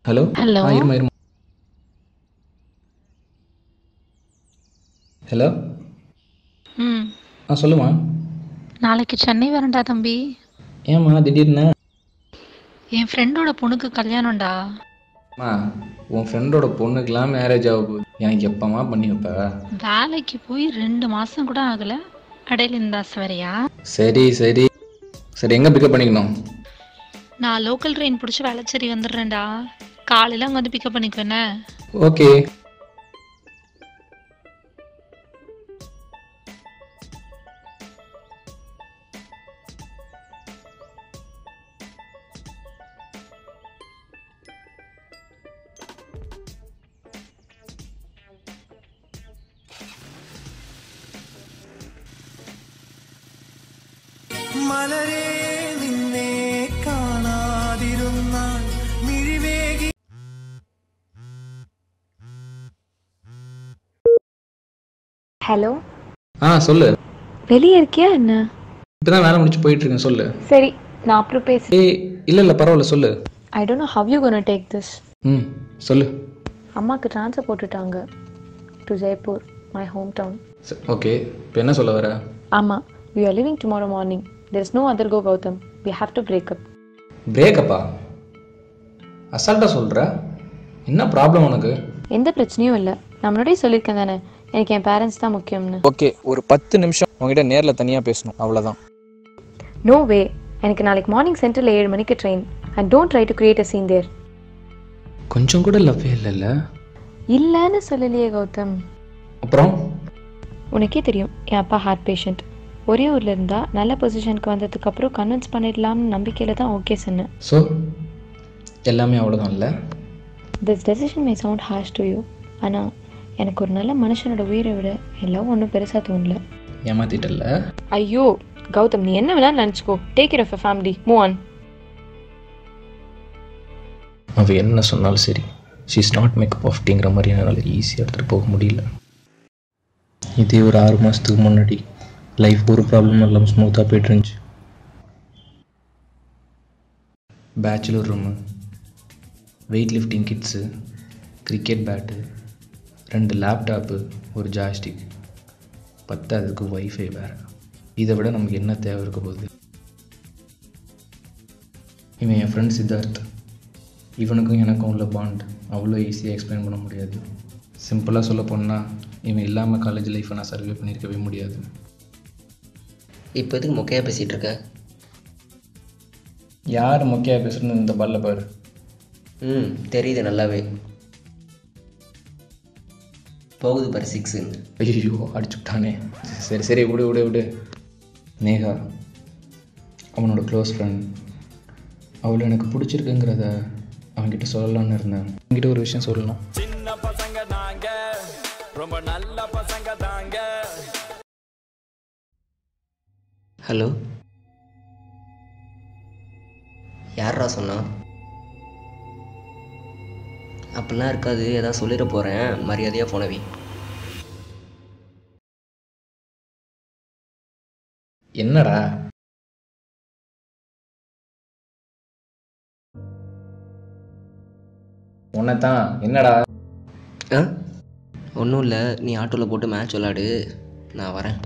Hello hello இருமா இருமா. Hello ம் சொல்லுமா. நாளைக்கு சென்னை வரேன்டா தம்பி. ஏம்மா திடீர்னு? என் ஃப்ரெண்டோட பொண்ணுக்கு கல்யாணம்டா. அம்மா, உன் ஃப்ரெண்டோட பொண்ணுக்கெல்லாம் மேரேஜ் ஆக போகுது. எனக்கு எப்பமா பண்ணி வைப்ப? வேலைக்கு போய் 2 மாசம் கூட ஆகல, இடையில இந்த ஆசை வேறையா? சரி சரி சரி, எங்கே பிக்கப் பண்ணிக்கணும்? நான் லோக்கல் ட்ரெயின் பிடிச்சி வேளச்சேரி வந்துடுறேன்டா. காலையில் அங்கே வந்து பிக்கப் பண்ணிக்குவேண்ணே. ஓகே. மலரே நின்னே காணாதிருந்தால் மிழிவேகி. ஹலோ. சொல்லு. வெளியே இருக்கியா என்ன? இப்பதான் வேலை முடிச்சு போயிட்டு இருக்கேன். சொல்லு. சரி, நான் அப்புறம் பேசி. இல்ல பரவாயில்ல, சொல்லு. I don't know how you gonna take this. சொல்லு. அம்மாக்கு ட்ரான்ஸ்ஃபர் போட்டுட்டாங்க to Jaipur, my home town. Okay, இப்போ என்ன சொல்ல வர? ஆமாம், we are leaving tomorrow morning. There is no other go, Gautam. We have to break up. பிரேக்கப்பா? அசால்ட்டா சொல்ற. என்ன ப்ராப்ளம் உனக்கு? எந்த பிரச்சனையும் இல்லை. நான் முன்னாடியே சொல்லியிருக்கேன் தானே, எனக்கு என் பேரண்ட்ஸ் தான் முக்கியம்னு. ஓகே, ஒரு 10 நிமிஷம் உங்ககிட்ட நேரில் தனியாக பேசணும், அவ்வளோதான். No way. எனக்கு நாளைக்கு மார்னிங் சென்ட்ரல் 7 மணிக்கு train. And don't try to create a scene there. கொஞ்சம் கூட லவ்வே இல்லைல்ல? இல்லைன்னு சொல்லலையே கௌதம். அப்புறம் உனக்கே தெரியும், என் அப்பா ஹார்ட் பேஷண்ட். ஒரே ஊரில் இருந்தால் நல்ல பொசிஷனுக்கு வந்ததுக்கப்புறம் கன்வின்ஸ் பண்ணிடலாம்னு நம்பிக்கையில் தான் ஓகே சொன்னேன். ஸோ எல்லாமே அவ்வளோதான் இல்லை? This decision May sound harsh to you. ஆனால் எனக்கு ஒரு நல்ல மனுஷனோட உயிரை விட எல்லாம் ஒன்றும் பெருசாக தோணல. ஏமாத்திட்டல்ல? ஐயோ கௌதம், நீ என்ன வேணாலும் நினச்சிக்கோ. Take care of your family, move on. அவ என்ன சொன்னாலும் சரி, ஷீ இஸ் நாட் மேக்கப் ஆஃப்டிங்கிற மாதிரி என்னால் ஈஸியாக எடுத்துகிட்டு போக முடியல. இதே ஒரு 6 மாதத்துக்கு முன்னாடி லைஃப் ஒரு ப்ராப்ளம் இல்லாமல் ஸ்மூத்தாக போய்ட்டு இருந்துச்சு. Bachelor room, weight lifting kids, cricket bat, 2 laptop, ஒரு ஜாய்ஸ்டிக், 10க்கு ஒய்ஃபை வேறு. இதை விட நமக்கு என்ன தேவை இருக்க போகுது? இவன் என் ஃப்ரெண்ட் சித்தார்த். இவனுக்கும் எனக்கும் உள்ள பாண்ட் அவ்வளோ ஈஸியாக எக்ஸ்பிளைன் பண்ண முடியாது. சிம்பிளாக சொல்ல போனால் இவன் இல்லாமல் காலேஜ் லைஃப்பை நான் சர்வே பண்ணியிருக்கவே முடியாது. இப்போ எதுக்கு மொக்கையாக பேசிகிட்டு இருக்க? யார் மொக்கையாக பேசுகிறேன்னு இந்த பல்ல பாரு. தெரியுது நல்லாவே. போகுது பாரு 6. ஐயோ அடிச்சுட்டானே. சரி சரி, விடு விடு விடு. நேஹா அவனோட க்ளோஸ் ஃப்ரெண்ட். அவளை எனக்கு பிடிச்சிருக்குங்கிறத அவன்கிட்ட சொல்லலான்னு இருந்தேன். அவன்கிட்ட ஒரு விஷயம் சொல்லலாம். சின்ன பசங்க நாங்க, ரொம்ப நல்ல பசங்க தாங்க. ஹலோ, யாரா சொன்னா? அப்படிலாம் இருக்காது, ஏதாவது சொல்லிட போகிறேன், மரியாதையாக போனவி. என்னடா? உன்னைத்தான். என்னடா? ஒன்றும் இல்லை, நீ ஆட்டோவில் போட்டு மேட்ச் விளாடு, நான் வரேன்.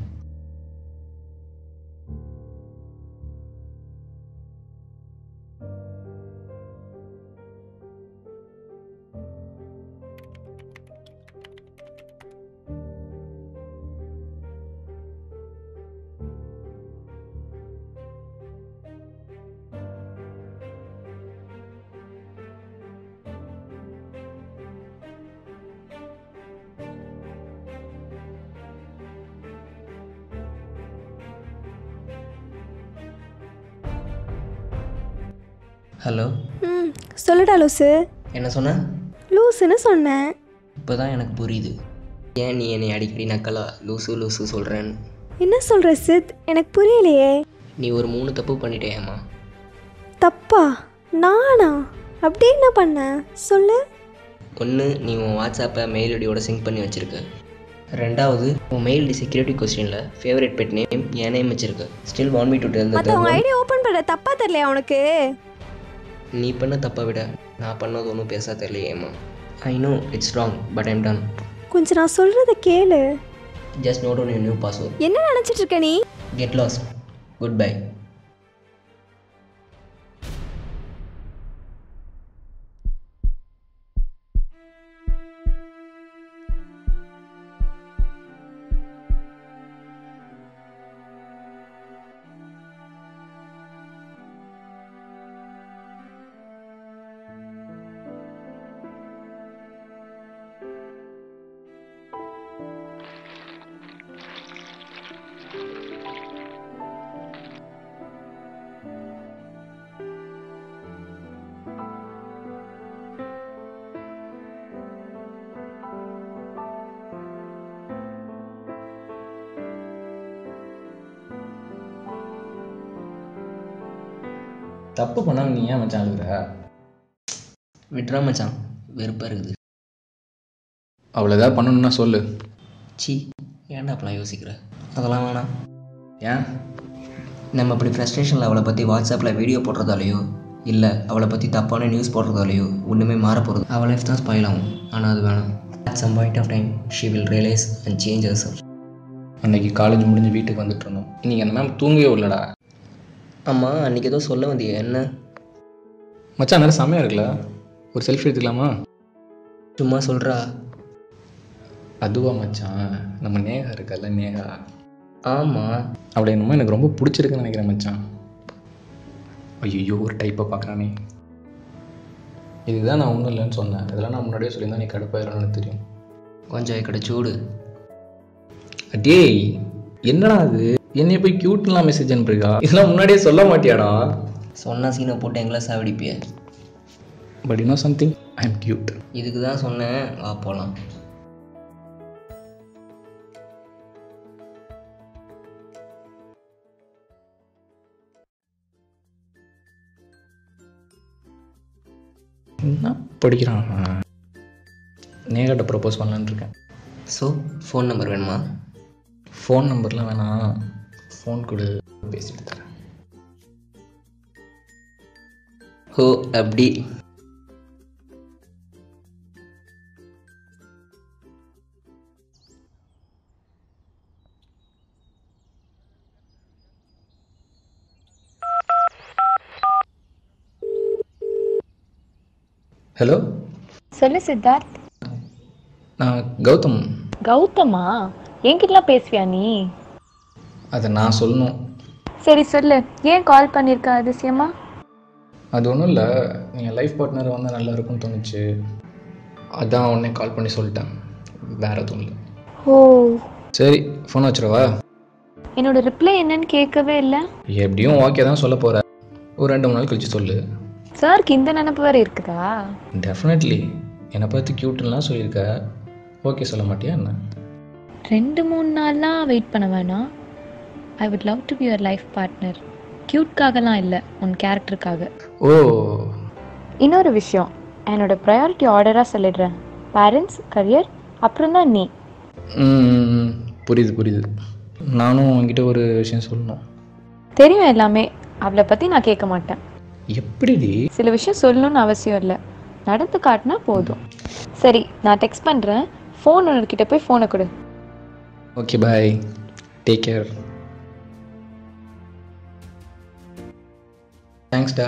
ஹலோ. சொல்லுடா லூசு. என்ன சொன்ன? லூசுன்னு சொன்னேன். இப்போ தான் எனக்கு புரியுது ஏன் நீ என்னை அடிக்கடி நக்கலா லூசு லூசு சொல்கிறேன்னு. என்ன சொல்கிற சித்? எனக்கு புரியலையே. நீ ஒரு 3 தப்பு பண்ணிட்டேம்மா. தப்பா? நானா? அப்படி என்ன பண்ண சொல்லு. ஒன்று, நீ உன் வாட்ஸ்அப்பை மெயில் ஐடியோட சிங்க் பண்ணி வச்சுருக்க. ரெண்டாவது, உன் மெயில் செக்யூரிட்டி கொஸ்டினில் ஃபேவரட் பெட் நேம் என் நேம் வச்சிருக்க. Still want me to tell the third மற்றவங்க ஒன். ஐடி ஓப்பன் பண்ண தப்பாக தெரியலையா உனக்கு? நீ பண்ண தப்பை விட நான் பண்ணது ஒன்றும் பேச தெரியலையேம்மா. I know it's wrong but I'm done. கொஞ்சம் நான் சொல்கிறத கேளு. Just note on your new password. என்ன நினச்சிட்டு இருக்க நீ? Get lost. Goodbye. தப்பு பண்ணாமல் நீ ஏன் மச்சான் அழுகுற? விட்றா மச்சான், வெறுப்பாக இருக்குது. அவ்வளோ ஏதாவது பண்ணணும்னா சொல்லு. சி, ஏன்டா அப்பெல்லாம் யோசிக்கிற? அதெல்லாம் வேணாம். ஏன்? நம்ம அப்படி ஃப்ரஸ்ட்ரேஷனில் அவளை பற்றி வாட்ஸ்அப்பில் வீடியோ போடுறதாலேயோ இல்லை அவளை பற்றி தப்பான நியூஸ் போடுறதாலேயோ ஒன்றுமே மாற போகிறது. அவள் லைஃப் தான் ஸ்பாயில் ஆகும். ஆனால் அது வேணாம். At some point of time she will realise and change herself. அன்னைக்கு காலேஜ் முடிஞ்சு வீட்டுக்கு வந்துட்டு இருந்தோம். இன்றைக்கி அந்த மேம் தூங்கவே இல்லைடா. ஆமாம், அன்றைக்கி ஏதோ சொல்ல வந்தியா? என்ன மச்சான் நல்லா செம்மையாக இருக்குல்ல, ஒரு செல்ஃபி எடுத்துக்கலாமா? சும்மா சொல்கிறா. அதுவா மச்சான், நம்ம நேகா இருக்கல்ல, நேகா. ஆமாம், அவளை என்னமோ எனக்கு ரொம்ப பிடிச்சிருக்குன்னு நினைக்கிறேன் மச்சான். ஐயோ, ஒரு டைப்பை பார்க்குறானே. இதுதான் நான் ஒன்றும் இல்லைன்னு சொன்னேன். இதெல்லாம் நான் முன்னாடியே சொல்லியிருந்தா நீ கடுப்பாயிரம்னு எனக்கு தெரியும். கொஞ்சம் கடை சூடு. டேய், என்னடா அது? என்னைய போய் க்யூட்லாம் மெசேஜ் அனுப்பிருக்கா? இதெல்லாம் முன்னாடியே சொல்ல மாட்டியாடா? சொன்ன சீனை போட்டு எங்களை சாவடிப்பிய. But you know something, I am cute. இதுக்கு தான் சொன்னேன், வா போகலாம். என்ன படிக்கிறான்? நேகாட்ட ப்ரப்போஸ் பண்ணலான்னு இருக்கேன். ஸோ ஃபோன் நம்பர் வேணுமா? ஃபோன் நம்பர்லாம் வேணாம், ஃபோன் கொடு, பேசிட்டு தரேன். ஓ அப்படி. ஹலோ, சொல்லு சித்தார்த். நான் கௌதம். கௌதமா? என்கிட்டலாம் பேசுவியா நீ? அதை நான் சொல்லணும். சரி சொல்லு, ஏன் கால் பண்ணியிருக்க அதிசயமா? அது ஒன்றும் இல்லை, நீங்கள் லைஃப் பார்ட்னர் வந்தால் நல்லா இருக்கும்னு தோணுச்சு. அதான் உடனே கால் பண்ணி சொல்லிட்டேன், வேறு எதுவும் இல்லை. ஓ சரி, ஃபோன் வச்சுருவா. என்னோட ரிப்ளை என்னன்னு கேட்கவே இல்லை. எப்படியும் ஓகே தான் சொல்ல போகிறேன். ஒரு 2-3 நாள் கழிச்சு சொல்லு. சாருக்கு இந்த நினப்பு வேறு இருக்குதா? டெஃபினெட்லி. என்னை பார்த்து க்யூட்டுலாம் சொல்லியிருக்க, ஓகே சொல்ல மாட்டியா என்ன? 2-3 நாள்லாம் வெயிட் பண்ண வேணாம். I would love to be your life partner. க்யூட்காகலாம் இல்லை, உன் கேரக்டருக்காக. ஓ, இன்னொரு விஷயம், என்னோட ப்ரையாரிட்டி ஆர்டராக சொல்லிடுறேன். பேரண்ட்ஸ், கரியர், அப்புறம் தான் நீ. புரியுது புரியுது. நானும் உங்ககிட்ட ஒரு விஷயம் சொல்லணும். தெரியும் எல்லாமே, அவளை பற்றி நான் கேட்க மாட்டேன். எப்படிடி? சில விஷயம் சொல்லணும்னு அவசியம் இல்லை, நடந்து காட்டினா போதும். சரி, நான் டெக்ஸ்ட் பண்ணுறேன். ஃபோன் உனக்கிட்ட போய் ஃபோனை கொடு. ஓகே, பாய், டேக் கேர். தேங்க்ஸ்டா.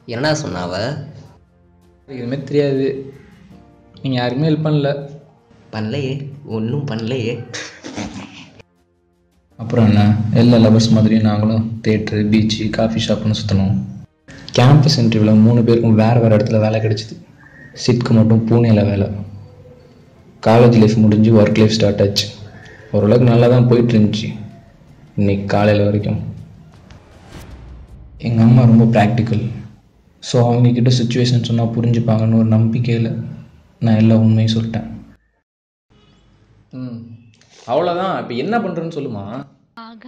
என்னடா சொன்னாவ? இதுமாரி தெரியாது, நீங்கள் யாருக்குமே ஹெல்ப் பண்ணல. பண்ணலையே, ஒன்றும் பண்ணலையே. அப்புறம் என்ன, எல்லா லவர்ஸ் மாதிரியும் நாங்களும் தேட்ரு, பீச்சு, காஃபி ஷாப்னு சுற்றணும். கேம்பஸ் இன்டர்வியூவில் 3 பேருக்கும் வேறு வேறு இடத்துல வேலை கிடச்சிது. சிட்க்கு மட்டும் பூனேயில் வேலை. காலேஜ் லைஃப் முடிஞ்சு ஒர்க் லைஃப் ஸ்டார்ட் ஆச்சு. ஓரளவுக்கு நல்லா தான் போயிட்டு இருந்துச்சு இன்னைக்கு காலையில் வரைக்கும். எங்கள் அம்மா ரொம்ப ப்ராக்டிக்கல். ஸோ அவங்கக்கிட்ட சுச்சுவேஷன் சொன்னால் புரிஞ்சுப்பாங்கன்னு ஒரு நம்பிக்கையில் நான் எல்லா உண்மையும் சொல்லிட்டேன். அவ்வளோதான். இப்போ என்ன பண்ணுறேன்னு சொல்லுமா? ஆக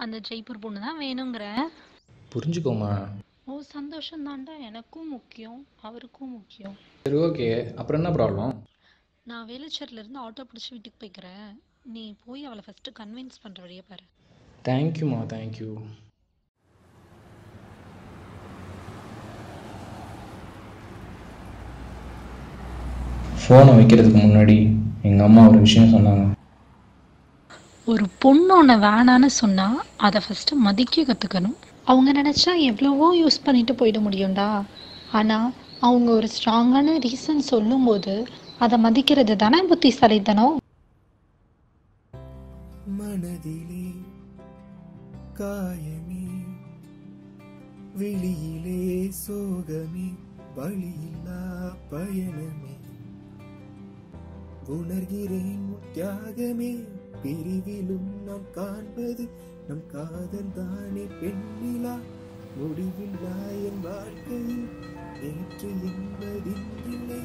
அந்த ஜெய்ப்பூர் பொண்ணு தான் வேணுங்கிற? புரிஞ்சுக்கோமா. ஓ, சந்தோஷம் தாண்டா, எனக்கும் முக்கியம் அவருக்கும் முக்கியம். சரி, ஓகே. அப்புறம் என்ன ப்ராப்ளம்? நான் வேலுச்சேரியிலேருந்து ஆட்டோ பிடிச்சி வீட்டுக்கு போய்க்கிறேன். நீ போய் அவளை ஃபஸ்ட்டு கன்வின்ஸ் பண்ணுற வழியை பாரு. தேங்க்யூம்மா, தேங்க்யூ. ஃபோனை வைக்கிறதுக்கு முன்னாடி எங்கள் அம்மா ஒரு விஷயம் சொன்னாங்க. ஒரு பொண்ணு உன்னை வேணான்னு சொன்னால் அதை ஃபஸ்ட்டு மதிக்க கற்றுக்கணும். அவங்க நினச்சா எவ்வளவோ யூஸ் பண்ணிட்டு போயிட முடியும்டா. ஆனால் அவங்க ஒரு ஸ்ட்ராங்கான ரீசன் சொல்லும்போது அதை மதிக்கிறது தானே புத்திசாலித்தனம். மனதிலே காயமே, விழியிலே சோகமே, வழியில்லா பயணமே, உணர்கிறேன் தியாகமே, பிரிவிலும் நாம் காண்பது நம் காதல் தானே பெண்ணிலா, முடிவில்லா என் வாழ்க்கையில் நேற்று என்பதில்லை.